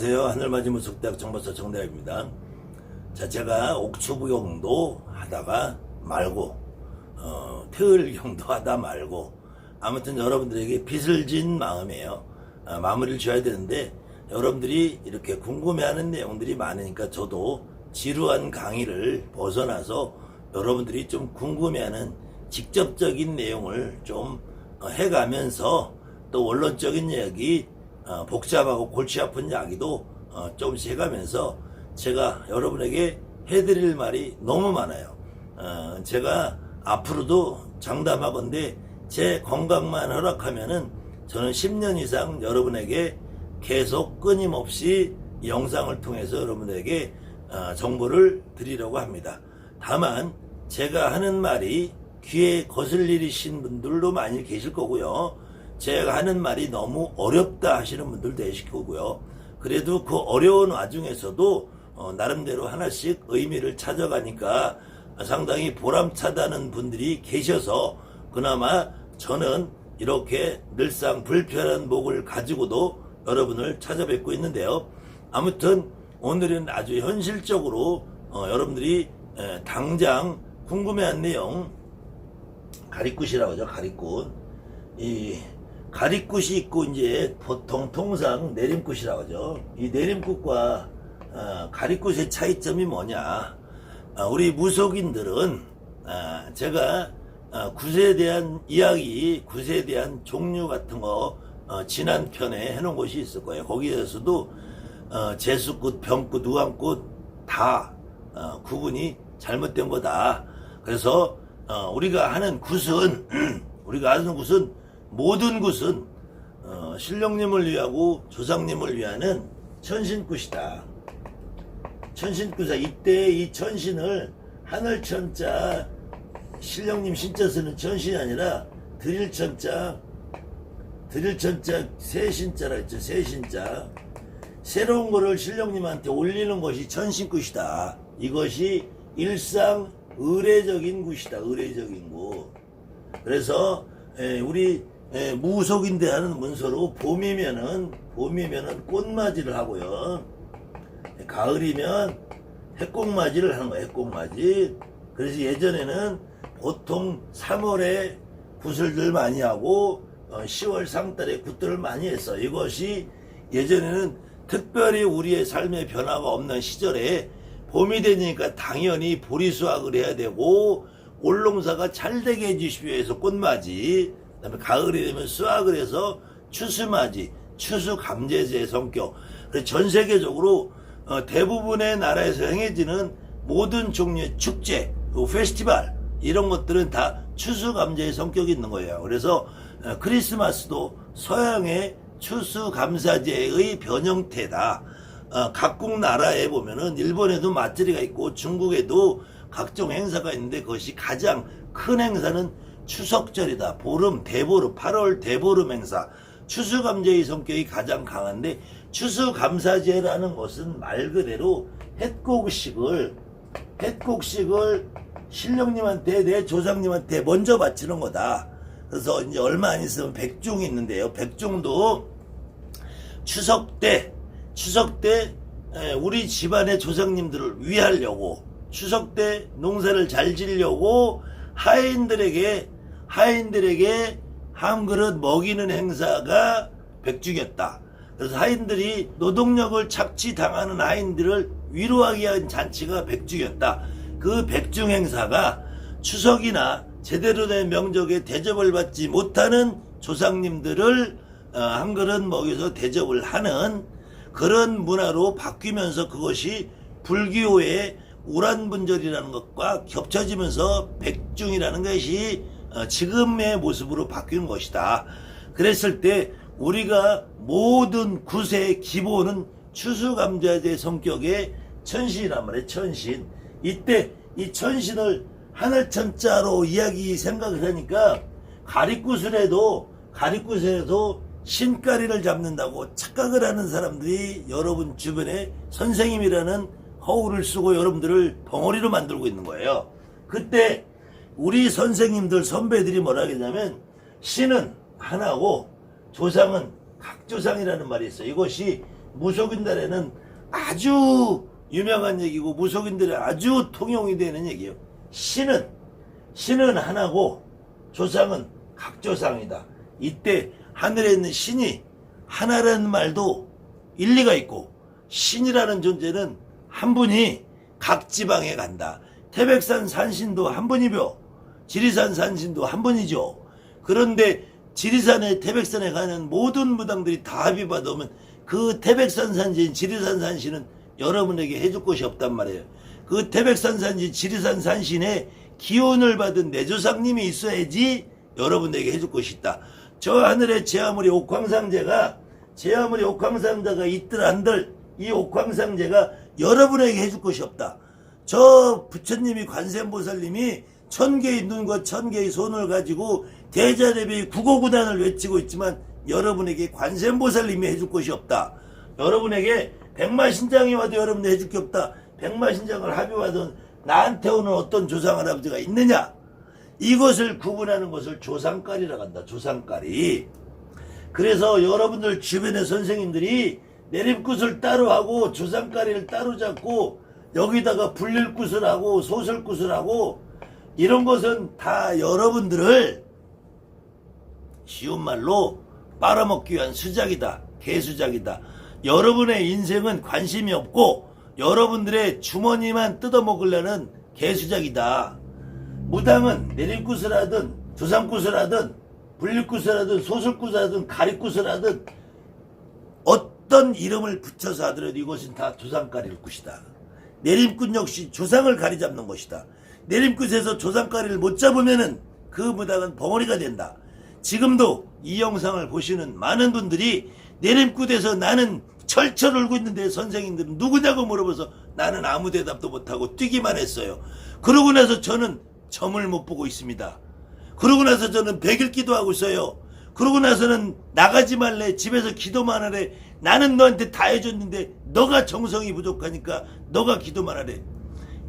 안녕하세요. 하늘맞이무속대학 정보사 정대학입니다. 자, 제가 옥추부경도 하다가 말고 태을경도 하다 말고 아무튼 여러분들에게 빚을 진 마음이에요. 마무리를 지어야 되는데 여러분들이 이렇게 궁금해하는 내용들이 많으니까 저도 지루한 강의를 벗어나서 여러분들이 좀 궁금해하는 직접적인 내용을 좀 해가면서 또 원론적인 이야기, 복잡하고 골치 아픈 이야기도 조금씩 해가면서 제가 여러분에게 해드릴 말이 너무 많아요. 제가 앞으로도 장담하건대 제 건강만 허락하면은 저는 10년 이상 여러분에게 계속 끊임없이 영상을 통해서 여러분에게 정보를 드리려고 합니다. 다만 제가 하는 말이 귀에 거슬리신 분들도 많이 계실 거고요. 제가 하는 말이 너무 어렵다 하시는 분들도 계실 거고요. 그래도 그 어려운 와중에서도 나름대로 하나씩 의미를 찾아가니까 상당히 보람차다는 분들이 계셔서 그나마 저는 이렇게 늘상 불편한 목을 가지고도 여러분을 찾아뵙고 있는데요. 아무튼 오늘은 아주 현실적으로 여러분들이 당장 궁금해한 내용, 가리굿이라고 하죠. 가리굿. 이 가리굿이 있고 이제 보통 통상 내림굿이라고 하죠. 이 내림굿과 가리굿의 차이점이 뭐냐? 우리 무속인들은 제가 굿에 대한 이야기, 굿에 대한 종류 같은 거 지난 편에 해놓은 곳이 있을 거예요. 거기에서도 재수굿, 병굿, 우한굿 다 구분이 잘못된 거다. 그래서 우리가 하는 굿은 모든 굿은 신령님을 위하고 조상님을 위하는 천신굿이다. 천신굿이다. 이때 이 천신을 하늘천자, 신령님 신자 쓰는 천신이 아니라 드릴천자 세신자라 했죠. 세신자. 새로운 거를 신령님한테 올리는 것이 천신굿이다. 이것이 일상 의례적인 굿이다. 의례적인 굿. 그래서 우리 무속인데 하는 문서로 봄이면은 꽃맞이를 하고요. 가을이면 해꽃맞이를 하는 거예요. 해꽃맞이. 그래서 예전에는 보통 3월에 굿을들 많이 하고 10월 상달에 굿들을 많이 했어. 이것이 예전에는 특별히 우리의 삶의 변화가 없는 시절에 봄이 되니까 당연히 보리수확을 해야 되고 올농사가 잘 되게 해주시기 위해서 꽃맞이, 그다음에 가을이 되면 수확을 해서 추수맞이, 추수감제제의 성격. 그래서 전 세계적으로 대부분의 나라에서 행해지는 모든 종류의 축제, 페스티벌 이런 것들은 다 추수감제의 성격이 있는 거예요. 그래서 크리스마스도 서양의 추수감사제의 변형태다. 각국 나라에 보면은 일본에도 맞들이가 있고 중국에도 각종 행사가 있는데 그것이 가장 큰 행사는 추석절이다. 보름, 대보름, 8월 대보름 행사. 추수감제의 성격이 가장 강한데 추수감사제라는 것은 말 그대로 햇곡식을 신령님한테, 내 조상님한테 먼저 바치는 거다. 그래서 이제 얼마 안 있으면 백중이 있는데요. 백중도 추석 때 우리 집안의 조상님들을 위하려고 추석 때 농사를 잘 지려고 하인들에게 한 그릇 먹이는 행사가 백중이었다. 그래서 하인들이 노동력을 착취당하는 하인들을 위로하기 위한 잔치가 백중이었다. 그 백중 행사가 추석이나 제대로 된 명절에 대접을 받지 못하는 조상님들을 한 그릇 먹여서 대접을 하는 그런 문화로 바뀌면서 그것이 불교의 우란분절이라는 것과 겹쳐지면서 백중이라는 것이 지금의 모습으로 바뀐 것이다. 그랬을 때 우리가 모든 굿의 기본은 추수감사제 성격의 천신이란 말이에요. 천신. 이때 이 천신을 하늘천자로 생각을 하니까 가리굿을 해도 신가리를 잡는다고 착각을 하는 사람들이 여러분 주변에 선생님이라는 허울을 쓰고 여러분들을 벙어리로 만들고 있는 거예요. 그때 우리 선생님들 선배들이 뭐라 하냐면 신은 하나고 조상은 각조상이라는 말이 있어요. 이것이 무속인들에는 아주 유명한 얘기고 무속인들의 아주 통용이 되는 얘기예요. 신은 하나고 조상은 각조상이다. 이때 하늘에 있는 신이 하나라는 말도 일리가 있고 신이라는 존재는 한 분이 각 지방에 간다. 태백산 산신도 한 분이며 지리산 산신도 한 분이죠. 그런데 지리산에 태백산에 가는 모든 무당들이 다 합의 받으면 그 태백산 산신 지리산 산신은 여러분에게 해줄 것이 없단 말이에요. 그 태백산 산신 지리산 산신에 기운을 받은 내조상님이 있어야지 여러분에게 해줄 것이 있다. 저 하늘에 제아무리 옥황상제가 있들 한들 이 옥황상제가 여러분에게 해줄 것이 없다. 저 부처님이 관세음보살님이 1000개의 눈과 1000개의 손을 가지고 대자대비 국어구단을 외치고 있지만 여러분에게 관세음보살님이 해줄 것이 없다. 여러분에게 백마신장이 와도 여러분이 해줄 게 없다. 백마신장을 합의와도 나한테 오는 어떤 조상할아버지가 있느냐? 이것을 구분하는 것을 조상깔이라고 한다. 조상깔이. 그래서 여러분들 주변의 선생님들이 내림굿을 따로 하고 조상깔이를 따로 잡고 여기다가 불릴굿을 하고 소설굿을 하고 이런 것은 다 여러분들을 쉬운 말로 빨아먹기 위한 수작이다. 개수작이다. 여러분의 인생은 관심이 없고 여러분들의 주머니만 뜯어먹으려는 개수작이다. 무당은 내림굿을 하든 조상굿을 하든 불릴굿을 하든 소설굿을 하든 가리굿을 하든 어떤 이름을 붙여서 하더라도 이것은 다 조상가리일 것이다. 내림굿 역시 조상을 가리 잡는 것이다. 내림굿에서 조상가리를 못 잡으면은 그 무당은 벙어리가 된다. 지금도 이 영상을 보시는 많은 분들이 내림굿에서 나는 철철 울고 있는데 선생님들은 누구냐고 물어봐서 나는 아무 대답도 못하고 뛰기만 했어요. 그러고 나서 저는 점을 못 보고 있습니다. 그러고 나서 저는 100일 기도하고 있어요. 그러고 나서는 나가지 말래, 집에서 기도만 하래. 나는 너한테 다 해줬는데 너가 정성이 부족하니까 너가 기도만 하래.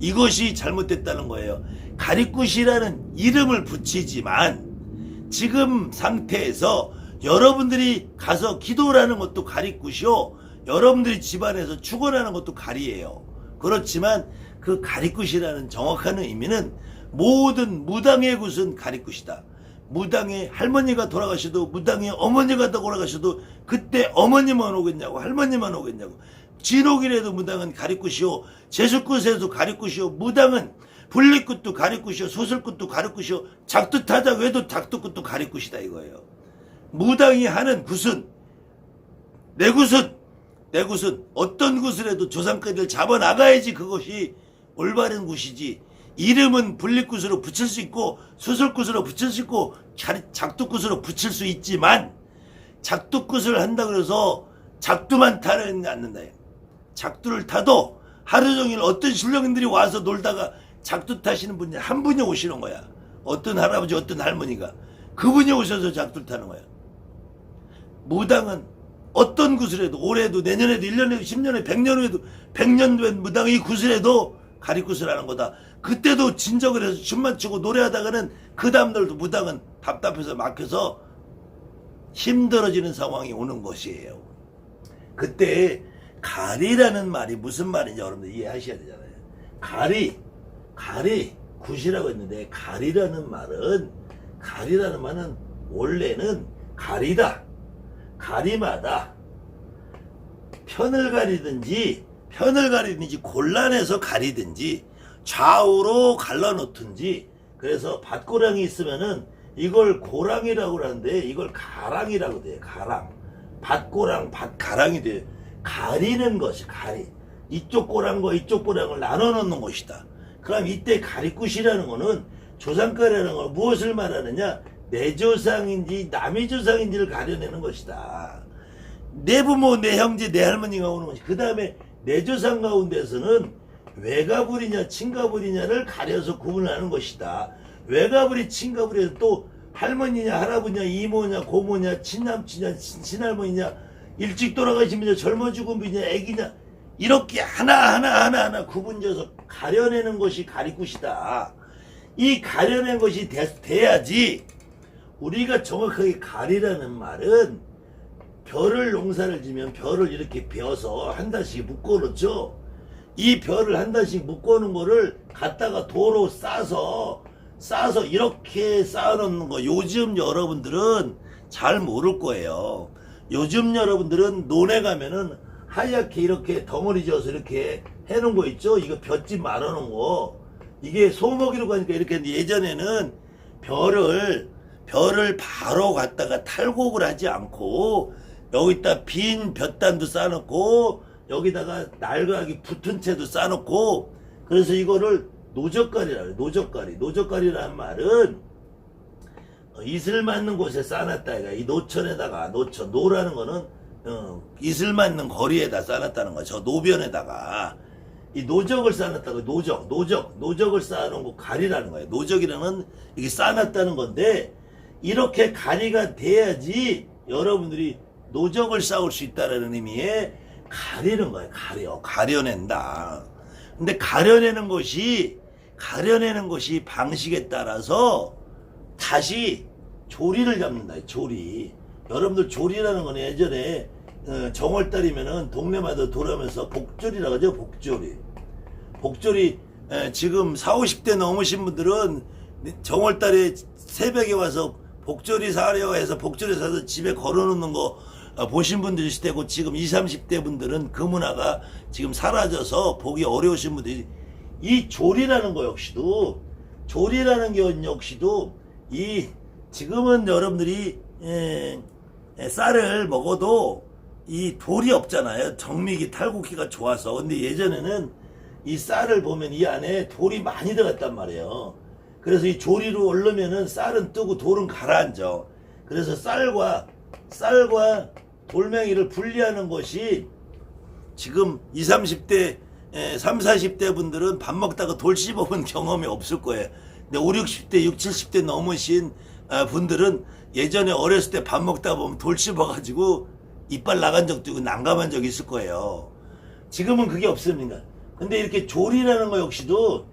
이것이 잘못됐다는 거예요. 가리굿이라는 이름을 붙이지만 지금 상태에서 여러분들이 가서 기도를 하는 것도 가리굿이요, 여러분들이 집안에서 축원하는 것도 가리예요. 그렇지만 그 가리굿이라는 정확한 의미는 모든 무당의 굿은 가리굿이다. 무당의 할머니가 돌아가셔도, 무당의 어머니가 돌아가셔도 그때 어머니만 오겠냐고, 할머니만 오겠냐고. 진옥이라도 무당은 가리굿이요, 제수굿에도 가리굿이요, 무당은 불리굿도 가리굿이요, 소설굿도 가리굿이요, 작두타자 외도 작두굿도 가리굿이다 이거예요. 무당이 하는 굿은, 내 굿은 어떤 굿을 해도 조상까지를 잡아나가야지 그것이 올바른 굿이지. 이름은 불리굿으로 붙일 수 있고 수술굿으로 붙일 수 있고 작두굿으로 붙일 수 있지만 작두굿을 한다 그래서 작두만 타는 않는다. 작두를 타도 하루 종일 어떤 신령님들이 와서 놀다가 작두 타시는 분이 한 분이 오시는 거야. 어떤 할아버지 어떤 할머니가 그분이 오셔서 작두를 타는 거야. 무당은 어떤 굿을 해도 올해도 내년에도 1년에도 10년에 100년 후에도 100년 된 무당이 굿을 해도 가리굿을 하는 거다. 그때도 진정을 해서 춤만 추고 노래하다가는 그 다음날도 무당은 답답해서 막혀서 힘들어지는 상황이 오는 것이에요. 그때 가리라는 말이 무슨 말인지 여러분들 이해하셔야 되잖아요. 가리 굿이라고 했는데 가리라는 말은 원래는 가리다, 가리마다 편을 가리든지 곤란해서 가리든지 좌우로 갈라놓든지. 그래서 밭고랑이 있으면은 이걸 고랑이라고 하는데 이걸 가랑이라고 돼요. 가랑. 밭고랑, 밭가랑이 돼요. 가리는 것이 가리. 이쪽 고랑과 이쪽 고랑을 나눠 놓는 것이다. 그럼 이때 가리굿이라는 거는 조상가라는 건 무엇을 말하느냐? 내 조상인지 남의 조상인지를 가려내는 것이다. 내 부모, 내 형제, 내 할머니가 오는 것이. 그 다음에 내 조상 가운데서는 외가불이냐 친가불이냐를 가려서 구분하는 것이다. 외가불이 친가불이 또 할머니냐 할아버지냐 이모냐 고모냐 친남친이냐 친할머니냐 일찍 돌아가시면냐 젊어 죽은 분이냐 애기냐 이렇게 하나하나 구분져서 가려내는 것이 가리굿이다. 이 가려낸 것이 돼야지. 우리가 정확하게 가리라는 말은 벼를 농사를 지면 벼를 이렇게 베어서 한 단씩 묶어 놓죠. 이 벼를 한 단씩 묶어 놓은 거를 갖다가 도로 싸서 이렇게 쌓아 놓는 거 요즘 여러분들은 잘 모를 거예요. 요즘 여러분들은 논에 가면은 하얗게 이렇게 덩어리 지어서 이렇게 해놓은 거 있죠. 이거 볏짚 말아놓은 거. 이게 소먹이로 가니까 이렇게 했는데 예전에는 벼를 바로 갖다가 탈곡을 하지 않고 여기다 빈 벼단도 싸놓고 여기다가 낡아기 붙은 채도 싸놓고 그래서 이거를 노젓가리라 그래요. 노젓가리라는 말은 이슬 맞는 곳에 쌓아놨다. 이 노천에다가 노라는 거는 이슬 맞는 거리에다 쌓아놨다는 거죠. 노변에다가 이 노적을 쌓아놨다고 노적을 쌓아놓은 거 가리라는 거예요. 노적이라는 이게 쌓아놨다는 건데 이렇게 가리가 돼야지 여러분들이 노적을 쌓을 수 있다는 의미의 가리는 거예요. 가려낸다. 근데 가려내는 것이 방식에 따라서 다시 조리를 잡는다. 조리. 여러분들 조리라는 건 예전에 정월달이면은 동네마다 돌아오면서 복조리라고 하죠. 복조리 지금 40, 50대 넘으신 분들은 정월달에 새벽에 와서 복조리 사려고 해서 복조리 사서 집에 걸어놓는 거 보신 분들이 있을 테고 지금 20, 30대 분들은 그 문화가 지금 사라져서 보기 어려우신 분들이 이 조리라는 거 역시도 이 지금은 여러분들이 쌀을 먹어도 이 돌이 없잖아요. 정미기 탈곡기가 좋아서. 근데 예전에는 이 쌀을 보면 이 안에 돌이 많이 들어갔단 말이에요. 그래서 이 조리로 얼르면은 쌀은 뜨고 돌은 가라앉아. 그래서 쌀과 돌멩이를 분리하는 것이 지금 20, 30대 30, 40대 분들은 밥 먹다가 돌 씹어본 경험이 없을 거예요. 근데 50, 60대 60, 70대 넘으신 분들은 예전에 어렸을 때 밥 먹다 보면 돌 씹어가지고 이빨 나간 적도 있고 난감한 적이 있을 거예요. 지금은 그게 없습니다. 근데 이렇게 조리라는 거 역시도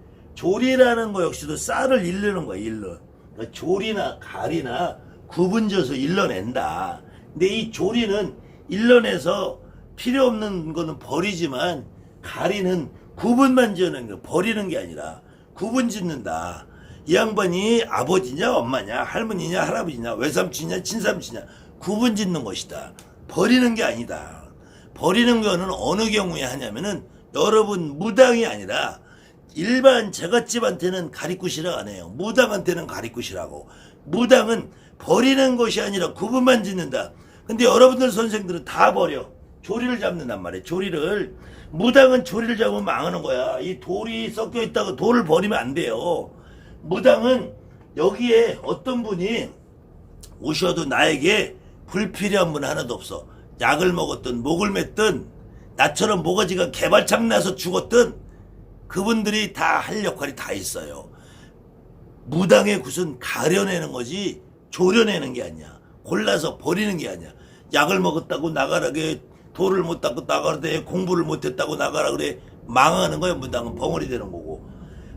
쌀을 일르는 거예요. 그러니까 조리나 가리나 구분져서 일러낸다. 근데 이 조리는 일러내서 필요 없는 거는 버리지만 가리는 구분만 지어낸 거 버리는 게 아니라 구분 짓는다. 이 양반이 아버지냐 엄마냐 할머니냐 할아버지냐 외삼촌이냐 친삼촌이냐 구분 짓는 것이다. 버리는 게 아니다. 버리는 거는 어느 경우에 하냐면은 여러분 무당이 아니라 일반 제갓집한테는 가리굿이라고 안 해요. 무당한테는 가리굿이라고. 무당은 버리는 것이 아니라 구분만 짓는다. 근데 여러분들 선생들은 다 버려. 조리를 잡는단 말이에요. 무당은 조리를 잡으면 망하는 거야. 이 돌이 섞여 있다고 돌을 버리면 안 돼요. 무당은 여기에 어떤 분이 오셔도 나에게 불필요한 분 하나도 없어. 약을 먹었든 목을 맸든 나처럼 모가지가 개발창 나서 죽었든 그분들이 다 할 역할이 다 있어요. 무당의 굿은 가려내는 거지 조려내는 게 아니야. 골라서 버리는 게 아니야. 약을 먹었다고 나가라 그래. 돌을 못 닦고 나가라 그래. 공부를 못했다고 나가라 그래. 망하는 거야. 무당은 벙어리 되는 거고.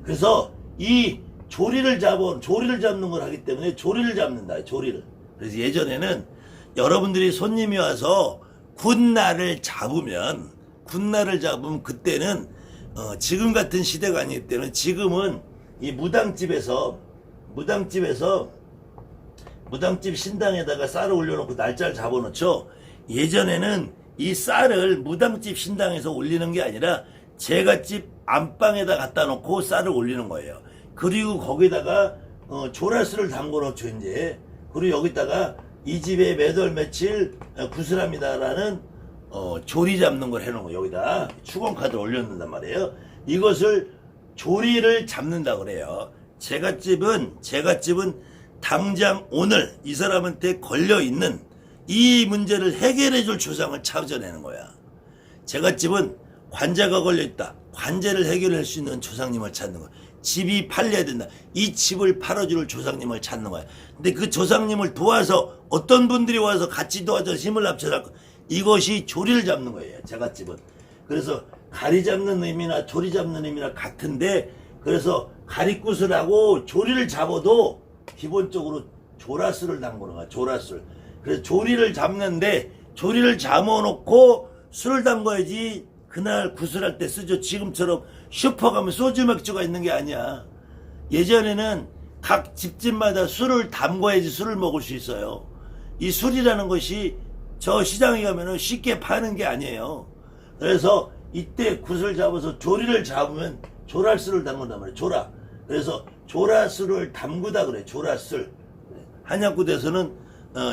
그래서 이 조리를 잡는 걸 하기 때문에 조리를 잡는다. 조리를. 그래서 예전에는 여러분들이 손님이 와서 굿날을 잡으면 그때는 지금 같은 시대가 아니기 때문에 지금은 이 무당집에서 무당집 신당에다가 쌀을 올려놓고 날짜를 잡아놓죠. 예전에는 이 쌀을 무당집 신당에서 올리는 게 아니라 제갓집 안방에다 갖다 놓고 쌀을 올리는 거예요. 그리고 거기다가 조라스를 담궈놓죠. 이제 그리고 여기다가 이 집에 몇 월 며칠 구슬합니다라는 조리 잡는 걸 해놓은 거 여기다 축원카드를 올려놓는단 말이에요. 이것을 조리를 잡는다 그래요. 제갓집은 당장 오늘 이 사람한테 걸려있는 이 문제를 해결해줄 조상을 찾아내는 거야. 제갓집은 관자가 걸려있다. 관제를 해결할 수 있는 조상님을 찾는 거야. 집이 팔려야 된다. 이 집을 팔아줄 조상님을 찾는 거야. 근데 그 조상님을 도와서 어떤 분들이 와서 같이 도와줘 힘을 합쳐서 이것이 조리를 잡는 거예요. 제갓집은. 그래서 가리 잡는 의미나 조리 잡는 의미나 같은데 그래서 가리굿을 하고 조리를 잡아도 기본적으로 조라스를 담그는 거야. 조라스. 그래서 조리를 잡는데 조리를 잠궈놓고 술을 담궈야지 그날 구슬할 때 쓰죠. 지금처럼 슈퍼 가면 소주 맥주가 있는 게 아니야. 예전에는 각 집집마다 술을 담궈야지 술을 먹을 수 있어요. 이 술이라는 것이 저 시장에 가면은 쉽게 파는 게 아니에요. 그래서 이때 굿을 잡아서 조리를 잡으면 조라술을 담근단 말이에요. 조라. 그래서 조라술을 담그다 그래. 조라술. 한약굿에서는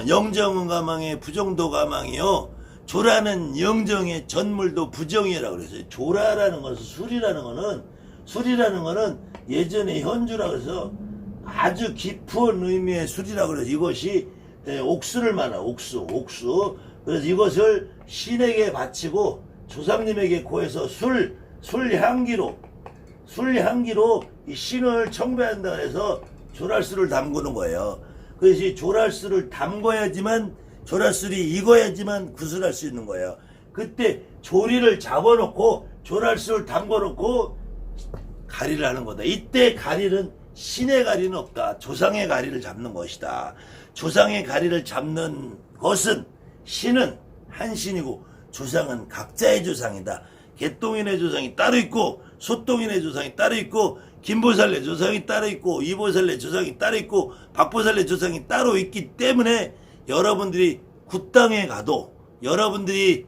영정은 가망의 부정도 가망이요. 조라는 영정의 전물도 부정이라고 그랬어요. 조라라는 것은 술이라는 거는 예전에 현주라 그래서 아주 깊은 의미의 술이라고 그래서 이것이 옥수를 말하 옥수. 그래서 이것을 신에게 바치고 조상님에게 고해서 술향기로 이 신을 청배한다 해서 조랄술을 담그는 거예요. 그래서 이 조랄술을 담궈야지만 조랄술이 익어야지만 구슬할 수 있는 거예요. 그때 조리를 잡아놓고 조랄술을 담궈놓고 가리를 하는 거다. 이때 가리는 신의 가리는 없다. 조상의 가리를 잡는 것이다. 조상의 가리를 잡는 것은 신은 한 신이고 조상은 각자의 조상이다. 개똥인의 조상이 따로 있고 소똥인의 조상이 따로 있고 김보살의 조상이 따로 있고 이보살의 조상이 따로 있고 박보살의 조상이 따로 있기 때문에 여러분들이 굿땅에 가도 여러분들이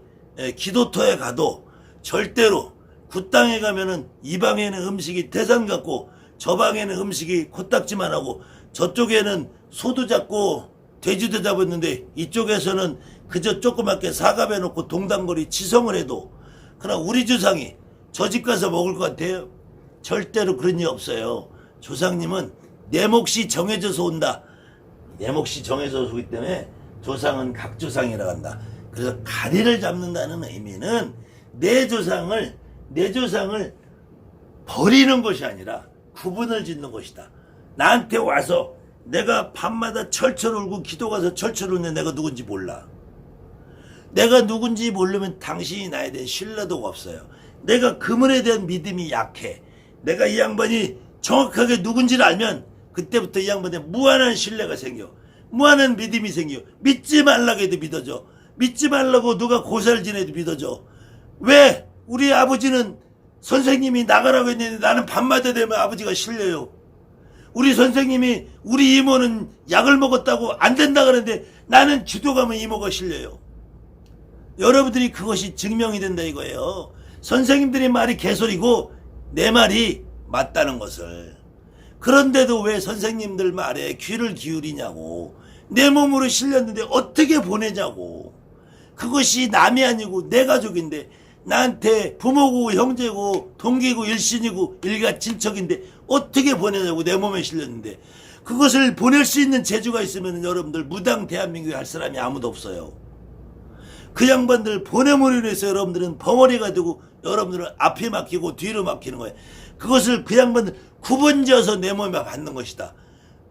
기도터에 가도 절대로 굿땅에 가면은 이 방에는 음식이 태산 같고 저 방에는 음식이 코딱지만 하고 저쪽에는 소도 잡고 돼지도 잡았는데 이쪽에서는 그저 조그맣게 사갑에 놓고 동단거리 치성을 해도 그러나 우리 조상이 저 집 가서 먹을 것 같아요? 절대로 그런 일 없어요. 조상님은 내 몫이 정해져서 온다. 내 몫이 정해져서 오기 때문에 조상은 각조상이라고 한다. 그래서 가리를 잡는다는 의미는 내 조상을 버리는 것이 아니라 구분을 짓는 것이다. 나한테 와서 내가 밤마다 철철 울고 기도 가서 철철 울는데 내가 누군지 몰라. 내가 누군지 모르면 당신이 나에 대한 신뢰도가 없어요. 내가 그분에 대한 믿음이 약해. 내가 이 양반이 정확하게 누군지를 알면 그때부터 이 양반에 무한한 신뢰가 생겨. 무한한 믿음이 생겨. 믿지 말라고 해도 믿어져. 믿지 말라고 누가 고사를 지내도 믿어져. 왜? 우리 아버지는 선생님이 나가라고 했는데 나는 밤마다 되면 아버지가 실려요. 우리 선생님이 우리 이모는 약을 먹었다고 안 된다 그러는데 나는 기도 가면 이모가 실려요. 여러분들이 그것이 증명이 된다 이거예요. 선생님들의 말이 개소리고 내 말이 맞다는 것을. 그런데도 왜 선생님들 말에 귀를 기울이냐고. 내 몸으로 실렸는데 어떻게 보내냐고. 그것이 남이 아니고 내 가족인데 나한테 부모고 형제고 동기고 일신이고 일가 친척인데 어떻게 보내냐고. 내 몸에 실렸는데 그것을 보낼 수 있는 재주가 있으면 여러분들 무당 대한민국에 할 사람이 아무도 없어요. 그 양반들 보내므로 해서 여러분들은 벙어리가 되고 여러분들은 앞에 막히고 뒤로 막히는 거예요. 그것을 그 양반들 구분지어서 내 몸에 받는 것이다.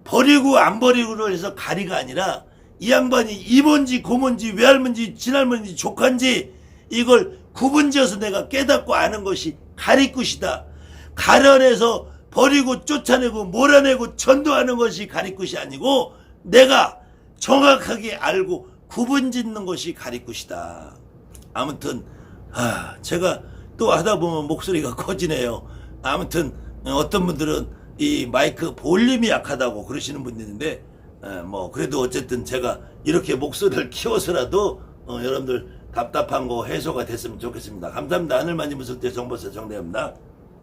버리고 안 버리고를 해서 가리가 아니라 이 양반이 이모인지 고모인지 외할머니인지 친할머니인지 조카인지 이걸 구분지어서 내가 깨닫고 아는 것이 가리굿이다. 가려내서 버리고 쫓아내고 몰아내고 전도하는 것이 가리굿이 아니고 내가 정확하게 알고 구분짓는 것이 가리굿이다. 아무튼 제가 또 하다 보면 목소리가 커지네요. 아무튼 어떤 분들은 이 마이크 볼륨이 약하다고 그러시는 분들이 있는데 뭐 그래도 어쨌든 제가 이렇게 목소리를 키워서라도 여러분들 답답한 거 해소가 됐으면 좋겠습니다. 감사합니다. 하늘만지 무섭대 정보사 정대입니다.